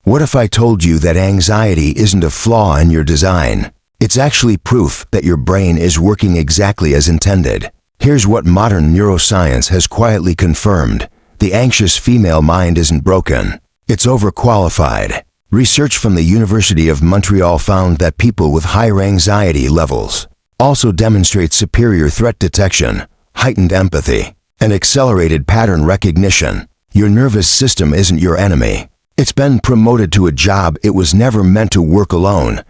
What if I told you that anxiety isn't a flaw in your design? It's actually proof that your brain is working exactly as intended. Here's what modern neuroscience has quietly confirmed. The anxious female mind isn't broken. It's overqualified. Research from the University of Montreal found that people with higher anxiety levels also demonstrate superior threat detection, heightened empathy, and accelerated pattern recognition. Your nervous system isn't your enemy. It's been promoted to a job it was never meant to work alone.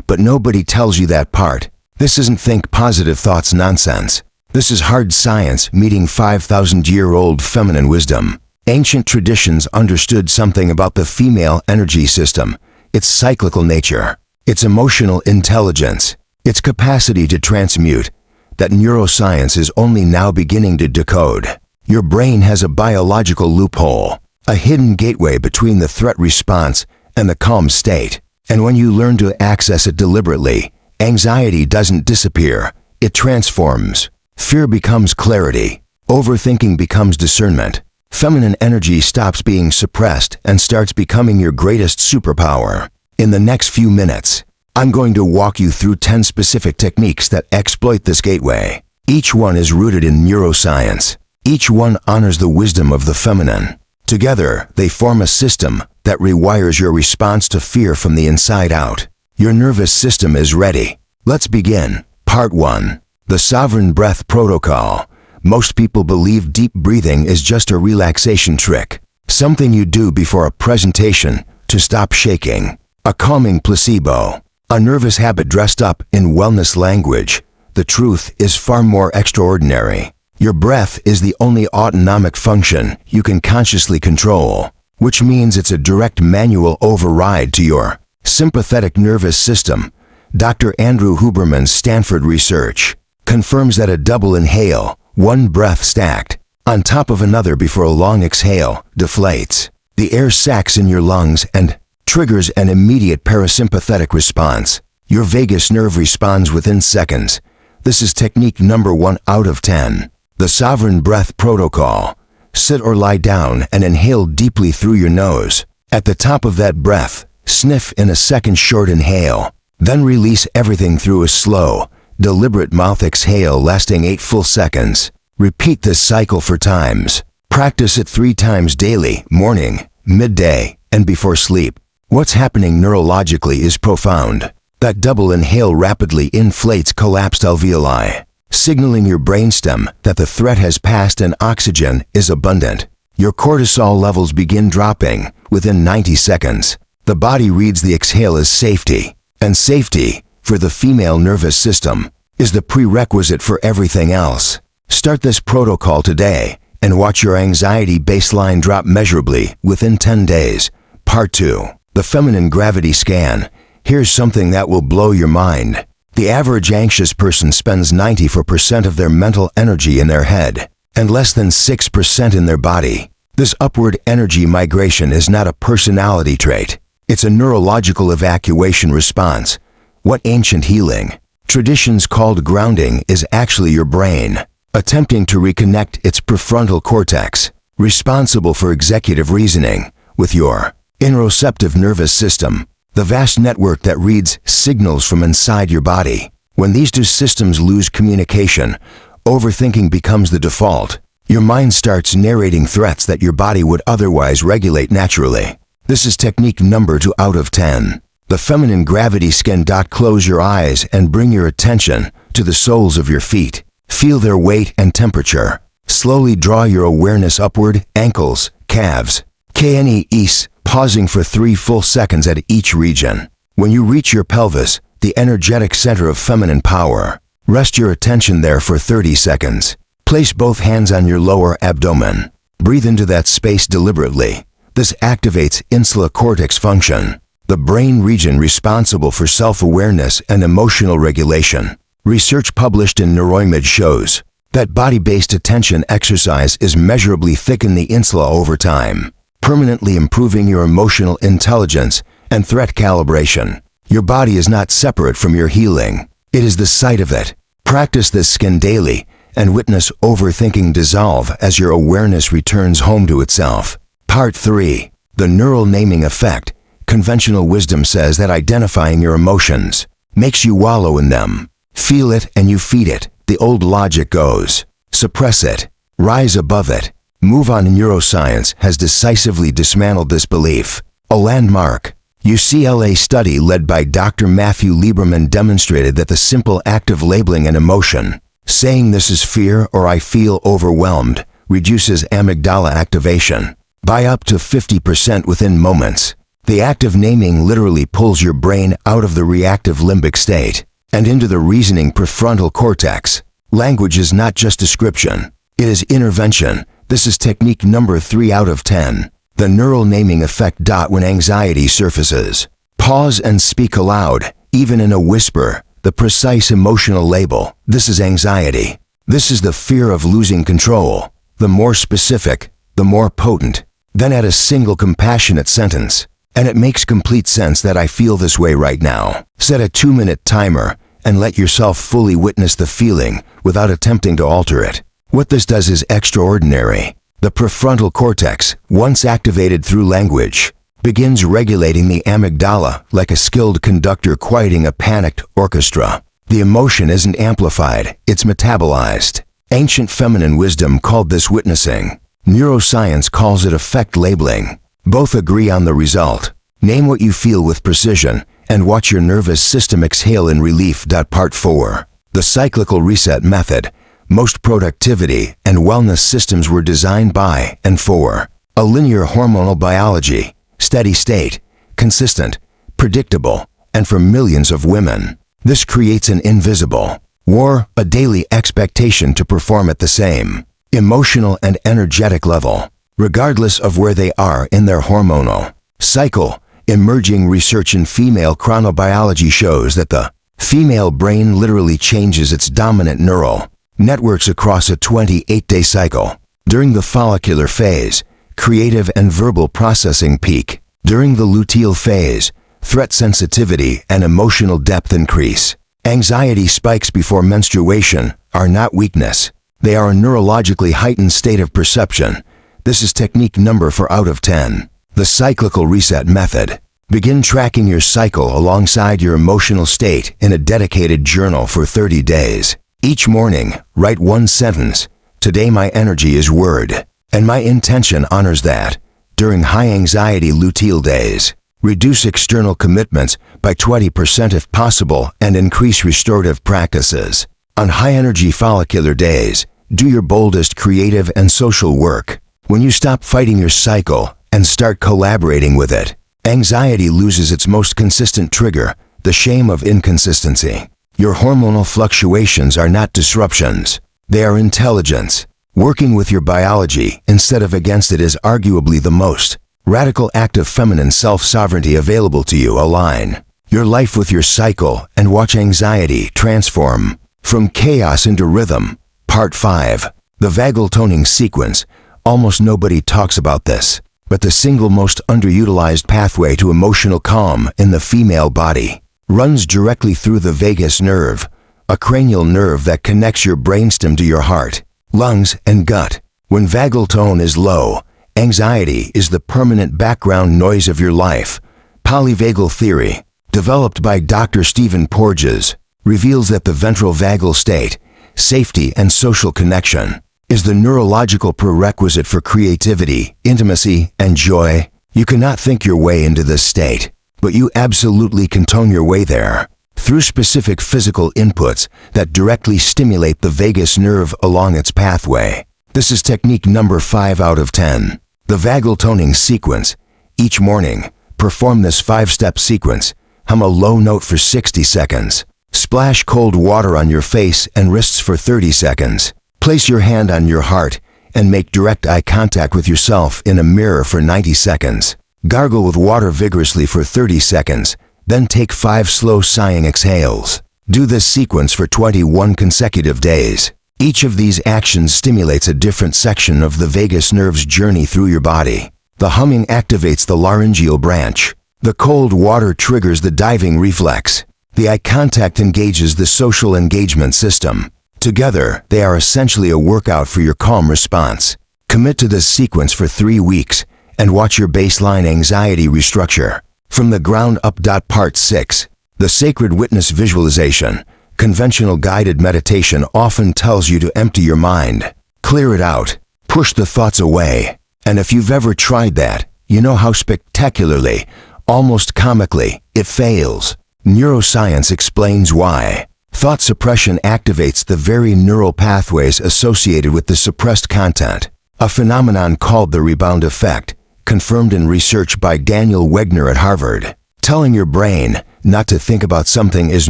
But nobody tells you that part. This isn't think positive thoughts nonsense. This is hard science meeting 5,000-year-old feminine wisdom. Ancient traditions understood something about the female energy system, its cyclical nature, its emotional intelligence, its capacity to transmute, that neuroscience is only now beginning to decode. Your brain has a biological loophole, a hidden gateway between the threat response and the calm state. And when you learn to access it deliberately, anxiety doesn't disappear, it transforms. Fear becomes clarity. Overthinking becomes discernment. Feminine energy stops being suppressed and starts becoming your greatest superpower. In the next few minutes, I'm going to walk you through 10 specific techniques that exploit this gateway. Each one is rooted in neuroscience. Each one honors the wisdom of the feminine. Together, they form a system that rewires your response to fear from the inside out. Your nervous system is ready. Let's begin. Part 1. The Sovereign Breath Protocol. Most people believe deep breathing is just a relaxation trick, something you do before a presentation to stop shaking. A calming placebo, a nervous habit dressed up in wellness language. The truth is far more extraordinary. Your breath is the only autonomic function you can consciously control, which means it's a direct manual override to your sympathetic nervous system. Dr. Andrew Huberman's Stanford research confirms that a double inhale, one breath stacked on top of another before a long exhale, deflates the air sacs in your lungs and triggers an immediate parasympathetic response. Your vagus nerve responds within seconds. This is technique number 1 out of 10. The Sovereign Breath Protocol. Sit or lie down and inhale deeply through your nose. At the top of that breath, sniff in a second short inhale. Then release everything through a slow, deliberate mouth exhale lasting 8 full seconds. Repeat this cycle 4 times. Practice it 3 times daily, morning, midday, and before sleep. What's happening neurologically is profound. That double inhale rapidly inflates collapsed alveoli, signaling your brainstem that the threat has passed and oxygen is abundant. Your cortisol levels begin dropping within 90 seconds. The body reads the exhale as safety, and safety, for the female nervous system, is the prerequisite for everything else. Start this protocol today and watch your anxiety baseline drop measurably within 10 days. Part 2. The Feminine Gravity Scan. Here's something that will blow your mind. The average anxious person spends 94% of their mental energy in their head and less than 6% in their body. This upward energy migration is not a personality trait. It's a neurological evacuation response. What ancient healing traditions called grounding is actually your brain attempting to reconnect its prefrontal cortex, responsible for executive reasoning, with your interoceptive nervous system, the vast network that reads signals from inside your body. When these 2 systems lose communication, overthinking becomes the default. Your mind starts narrating threats that your body would otherwise regulate naturally. This is technique number 2 out of 10. The Feminine Gravity Scan. Close your eyes and bring your attention to the soles of your feet. Feel their weight and temperature. Slowly draw your awareness upward, ankles, calves, knees, pausing for 3 full seconds at each region. When you reach your pelvis, the energetic center of feminine power, rest your attention there for 30 seconds. Place both hands on your lower abdomen. Breathe into that space deliberately. This activates insula cortex function, the brain region responsible for self-awareness and emotional regulation. Research published in Neuroimage shows that body-based attention exercise is measurably thicken the insula over time, permanently improving your emotional intelligence and threat calibration. Your body is not separate from your healing. It is the site of it. Practice this scan daily and witness overthinking dissolve as your awareness returns home to itself. Part 3. The Neural Naming Effect. Conventional wisdom says that identifying your emotions makes you wallow in them. Feel it and you feed it. The old logic goes. Suppress it. Rise above it. Move on. Neuroscience has decisively dismantled this belief. A landmark UCLA study led by Dr. Matthew Lieberman demonstrated that the simple act of labeling an emotion, saying this is fear or I feel overwhelmed, reduces amygdala activation by up to 50% within moments. The act of naming literally pulls your brain out of the reactive limbic state and into the reasoning prefrontal cortex. Language is not just description, it is intervention. This is technique number 3 out of 10. The neural naming effect. When anxiety surfaces, pause and speak aloud, even in a whisper, the precise emotional label. This is anxiety. This is the fear of losing control. The more specific, the more potent. Then add a single compassionate sentence. And it makes complete sense that I feel this way right now. Set a 2-minute timer and let yourself fully witness the feeling without attempting to alter it. What this does is extraordinary. The prefrontal cortex, once activated through language, begins regulating the amygdala like a skilled conductor quieting a panicked orchestra. The emotion isn't amplified, it's metabolized. Ancient feminine wisdom called this witnessing. Neuroscience calls it effect labeling. Both agree on the result. Name what you feel with precision and watch your nervous system exhale in relief. Part 4. The cyclical reset method. Most productivity and wellness systems were designed by and for a linear hormonal biology, steady state, consistent, predictable, and for millions of women. This creates an invisible war, a daily expectation to perform at the same emotional and energetic level, regardless of where they are in their hormonal cycle. Emerging research in female chronobiology shows that the female brain literally changes its dominant neural networks across a 28-day cycle. During the follicular phase, creative and verbal processing peak. During the luteal phase, threat sensitivity and emotional depth increase. Anxiety spikes before menstruation are not weakness. They are a neurologically heightened state of perception. This is technique number 4 out of 10. The cyclical reset method. Begin tracking your cycle alongside your emotional state in a dedicated journal for 30 days. Each morning, write one sentence. Today my energy is word, and my intention honors that. During high anxiety luteal days, reduce external commitments by 20% if possible and increase restorative practices. On high energy follicular days, do your boldest creative and social work. When you stop fighting your cycle and start collaborating with it, anxiety loses its most consistent trigger, the shame of inconsistency. Your hormonal fluctuations are not disruptions. They are intelligence. Working with your biology instead of against it is arguably the most radical act of feminine self-sovereignty available to you. Align your life with your cycle and watch anxiety transform from chaos into rhythm. Part 5. The vagal toning sequence. Almost nobody talks about this, but the single most underutilized pathway to emotional calm in the female body runs directly through the vagus nerve, a cranial nerve that connects your brainstem to your heart, lungs, and gut. When vagal tone is low, anxiety is the permanent background noise of your life. Polyvagal theory, developed by Dr. Stephen Porges, reveals that the ventral vagal state, safety and social connection, is the neurological prerequisite for creativity, intimacy, and joy. You cannot think your way into this state, but you absolutely can tone your way there through specific physical inputs that directly stimulate the vagus nerve along its pathway. This is technique number 5 out of 10. The vagal toning sequence. Each morning, perform this 5-step sequence. Hum a low note for 60 seconds. Splash cold water on your face and wrists for 30 seconds. Place your hand on your heart and make direct eye contact with yourself in a mirror for 90 seconds. Gargle with water vigorously for 30 seconds, then take 5 slow sighing exhales. Do this sequence for 21 consecutive days. Each of these actions stimulates a different section of the vagus nerve's journey through your body. The humming activates the laryngeal branch. The cold water triggers the diving reflex. The eye contact engages the social engagement system. Together, they are essentially a workout for your calm response. Commit to this sequence for 3 weeks and watch your baseline anxiety restructure. From the ground up. Part 6. The sacred witness visualization. Conventional guided meditation often tells you to empty your mind, clear it out, push the thoughts away. And if you've ever tried that, you know how spectacularly, almost comically, it fails. Neuroscience explains why. Thought suppression activates the very neural pathways associated with the suppressed content, a phenomenon called the rebound effect, confirmed in research by Daniel Wegner at Harvard. Telling your brain not to think about something is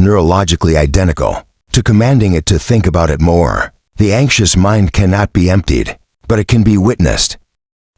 neurologically identical to commanding it to think about it more. The anxious mind cannot be emptied, but it can be witnessed.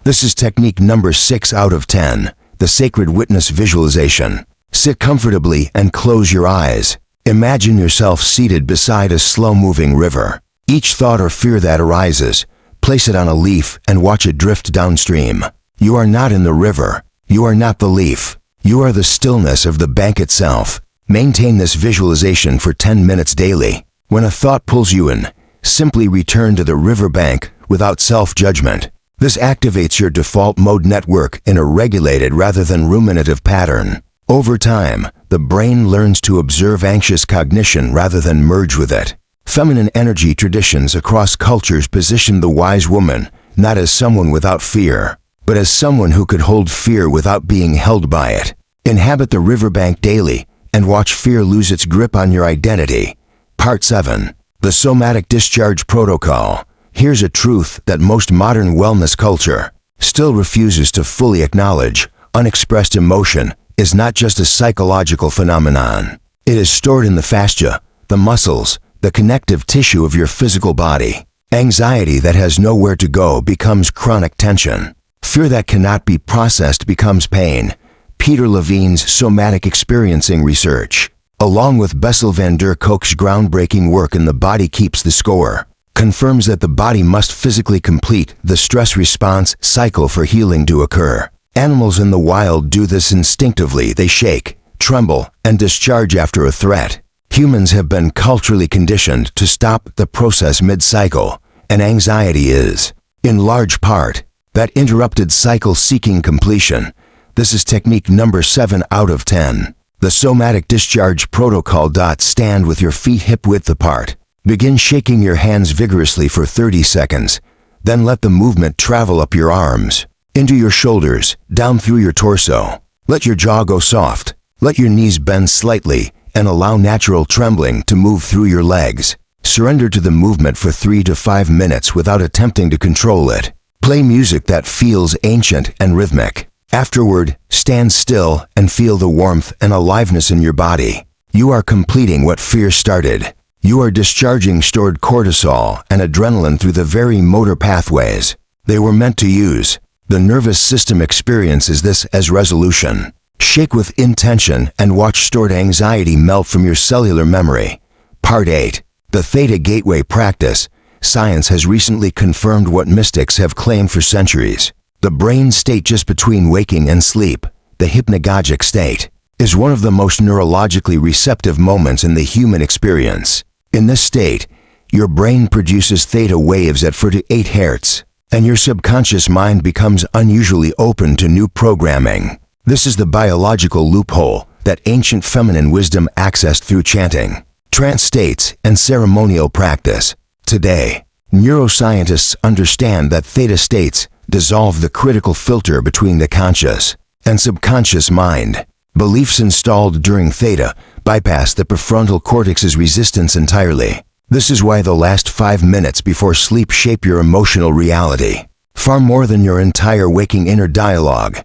This is technique number 6 out of 10, the sacred witness visualization. Sit comfortably and close your eyes. Imagine yourself seated beside a slow-moving river. Each thought or fear that arises, place it on a leaf and watch it drift downstream. You are not in the river. You are not the leaf. You are the stillness of the bank itself. Maintain this visualization for 10 minutes daily. When a thought pulls you in, simply return to the riverbank without self-judgment. This activates your default mode network in a regulated rather than ruminative pattern. Over time, the brain learns to observe anxious cognition rather than merge with it. Feminine energy traditions across cultures position the wise woman not as someone without fear, but as someone who could hold fear without being held by it. Inhabit the riverbank daily and watch fear lose its grip on your identity. Part 7. The Somatic Discharge Protocol. Here's a truth that most modern wellness culture still refuses to fully acknowledge. Unexpressed emotion is not just a psychological phenomenon. It is stored in the fascia, the muscles, the connective tissue of your physical body. Anxiety that has nowhere to go becomes chronic tension. Fear that cannot be processed becomes pain. Peter Levine's somatic experiencing research, along with Bessel van der Kolk's groundbreaking work in The Body Keeps the Score, confirms that the body must physically complete the stress response cycle for healing to occur. Animals in the wild do this instinctively. They shake, tremble, and discharge after a threat. Humans have been culturally conditioned to stop the process mid-cycle, and anxiety is, in large part, that interrupted cycle seeking completion. This is technique number 7 out of 10. The Somatic Discharge Protocol. Stand with your feet hip-width apart. Begin shaking your hands vigorously for 30 seconds. Then let the movement travel up your arms, into your shoulders, down through your torso. Let your jaw go soft. Let your knees bend slightly and allow natural trembling to move through your legs. Surrender to the movement for 3 to 5 minutes without attempting to control it. Play music that feels ancient and rhythmic. Afterward, stand still and feel the warmth and aliveness in your body. You are completing what fear started. You are discharging stored cortisol and adrenaline through the very motor pathways they were meant to use. The nervous system experiences this as resolution. Shake with intention and watch stored anxiety melt from your cellular memory. Part 8. The Theta Gateway Practice. Science has recently confirmed what mystics have claimed for centuries. The brain state just between waking and sleep, the hypnagogic state, is one of the most neurologically receptive moments in the human experience. In this state, your brain produces theta waves at 48 Hz, and your subconscious mind becomes unusually open to new programming. This is the biological loophole that ancient feminine wisdom accessed through chanting, trance states, and ceremonial practice. Today, neuroscientists understand that theta states dissolve the critical filter between the conscious and subconscious mind. Beliefs installed during theta bypass the prefrontal cortex's resistance entirely. This is why the last 5 minutes before sleep shape your emotional reality, far more than your entire waking inner dialogue.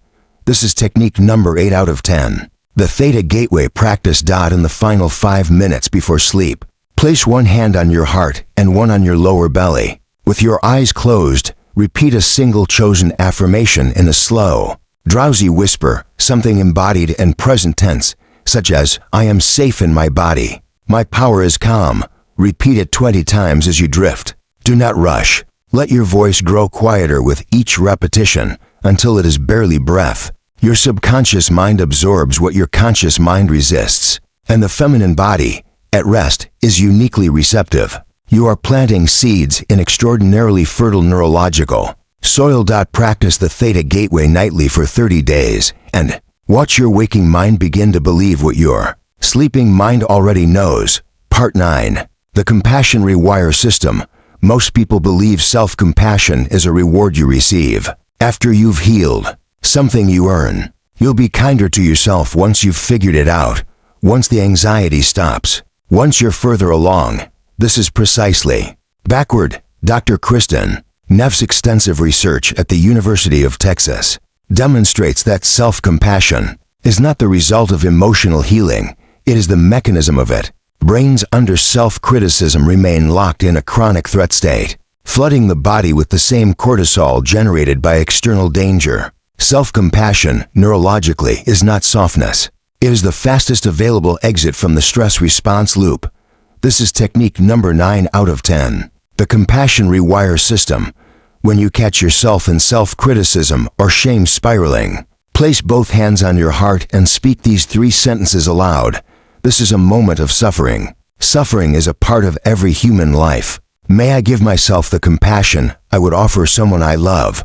This is technique number 8 out of 10. The Theta Gateway Practice. In the final 5 minutes before sleep, place one hand on your heart and one on your lower belly. With your eyes closed, repeat a single chosen affirmation in a slow, drowsy whisper, something embodied and present tense, such as, I am safe in my body. My power is calm. Repeat it 20 times as you drift. Do not rush. Let your voice grow quieter with each repetition until it is barely breath. Your subconscious mind absorbs what your conscious mind resists, and the feminine body, at rest, is uniquely receptive. You are planting seeds in extraordinarily fertile neurological soil. Practice the Theta Gateway nightly for 30 days, and Watch your waking mind begin to believe what your sleeping mind already knows. Part 9. The Compassion Rewire System. Most people believe self-compassion is a reward you receive after you've healed, something you earn. You'll be kinder to yourself once you've figured it out, once the anxiety stops, once you're further along. This is precisely backward. Dr. Kristen Neff's extensive research at the University of Texas demonstrates that self-compassion is not the result of emotional healing, it is the mechanism of it. Brains under self-criticism remain locked in a chronic threat state, flooding the body with the same cortisol generated by external danger. Self-compassion, neurologically, is not softness. It is the fastest available exit from the stress response loop. This is technique number 9 out of 10. The Compassion Rewire System. When you catch yourself in self-criticism or shame spiraling, place both hands on your heart and speak these 3 sentences aloud. This is a moment of suffering. Suffering is a part of every human life. May I give myself the compassion I would offer someone I love.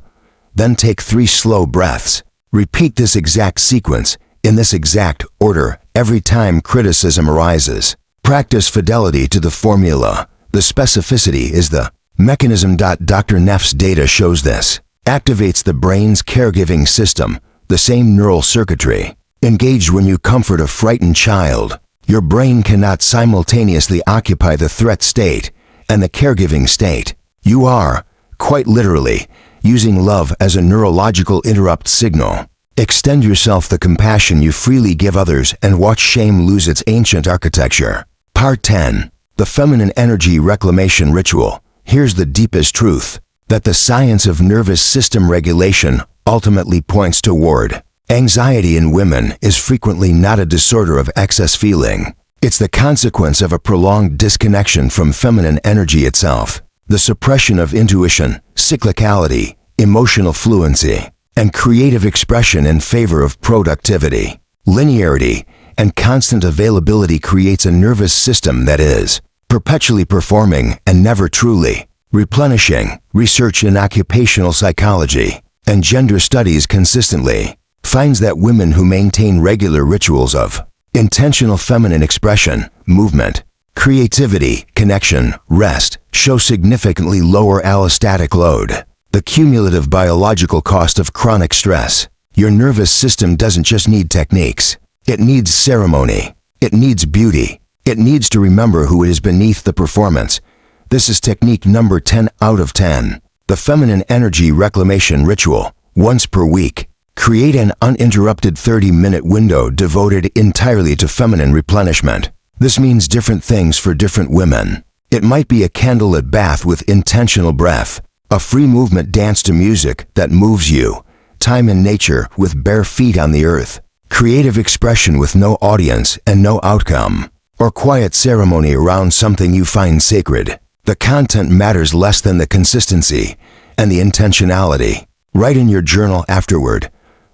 Then take 3 slow breaths. Repeat this exact sequence, in this exact order, every time criticism arises. Practice fidelity to the formula. The specificity is the mechanism. Dr. Neff's data shows this. Activates the brain's caregiving system, the same neural circuitry engaged when you comfort a frightened child. Your brain cannot simultaneously occupy the threat state and the caregiving state. You are, quite literally, using love as a neurological interrupt signal. Extend yourself the compassion you freely give others and watch shame lose its ancient architecture. Part 10. The Feminine Energy Reclamation Ritual. Here's the deepest truth, that the science of nervous system regulation ultimately points toward anxiety in women is frequently not a disorder of excess feeling. It's the consequence of a prolonged disconnection from feminine energy itself. The suppression of intuition, cyclicality, emotional fluency, and creative expression in favor of productivity. Linearity and constant availability creates a nervous system that is perpetually performing and never truly replenishing. Research in occupational psychology and gender studies consistently finds that women who maintain regular rituals of intentional feminine expression, movement, creativity, connection, rest, show significantly lower allostatic load. The cumulative biological cost of chronic stress. Your nervous system doesn't just need techniques. It needs ceremony. It needs beauty. It needs to remember who it is beneath the performance. This is technique number 10 out of 10. The Feminine Energy Reclamation Ritual. Once per week, create an uninterrupted 30-minute window devoted entirely to feminine replenishment. This means different things for different women. It might be a candlelit bath with intentional breath, a free movement dance to music that moves you, time in nature with bare feet on the earth, creative expression with no audience and no outcome, or quiet ceremony around something you find sacred. The content matters less than the consistency and the intentionality. Write in your journal afterward,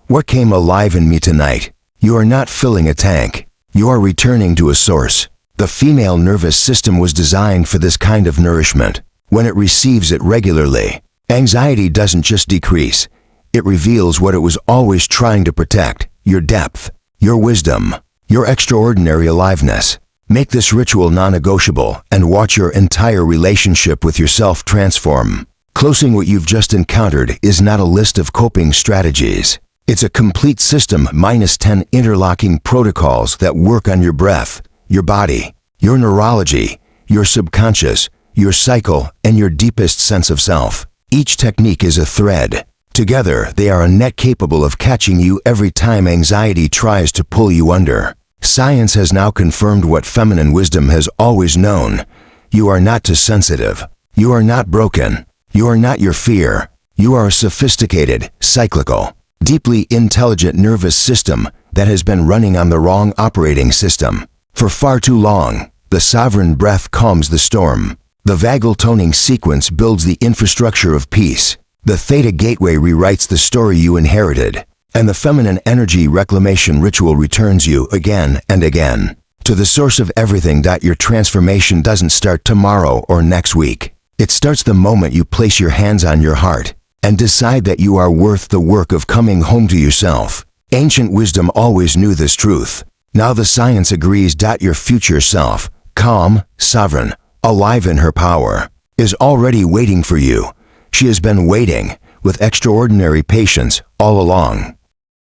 what came alive in me tonight? You are not filling a tank. You are returning to a source. The female nervous system was designed for this kind of nourishment. When it receives it regularly, anxiety doesn't just decrease. It reveals what it was always trying to protect, your depth, your wisdom, your extraordinary aliveness. Make this ritual non-negotiable and watch your entire relationship with yourself transform. Closing what you've just encountered is not a list of coping strategies. It's a complete system minus 10 interlocking protocols that work on your breath, your body, your neurology, your subconscious, your cycle, and your deepest sense of self. Each technique is a thread. Together, they are a net capable of catching you every time anxiety tries to pull you under. Science has now confirmed what feminine wisdom has always known. You are not too sensitive. You are not broken. You are not your fear. You are a sophisticated, cyclical, deeply intelligent nervous system that has been running on the wrong operating system. For far too long, the sovereign breath calms the storm. The vagal toning sequence builds the infrastructure of peace. The theta gateway rewrites the story you inherited. And the feminine energy reclamation ritual returns you again and again to the source of everything. Your transformation doesn't start tomorrow or next week. It starts the moment you place your hands on your heart and decide that you are worth the work of coming home to yourself. Ancient wisdom always knew this truth. Now the science agrees. Your future self, calm, sovereign, alive in her power, is already waiting for you. She has been waiting, with extraordinary patience, all along.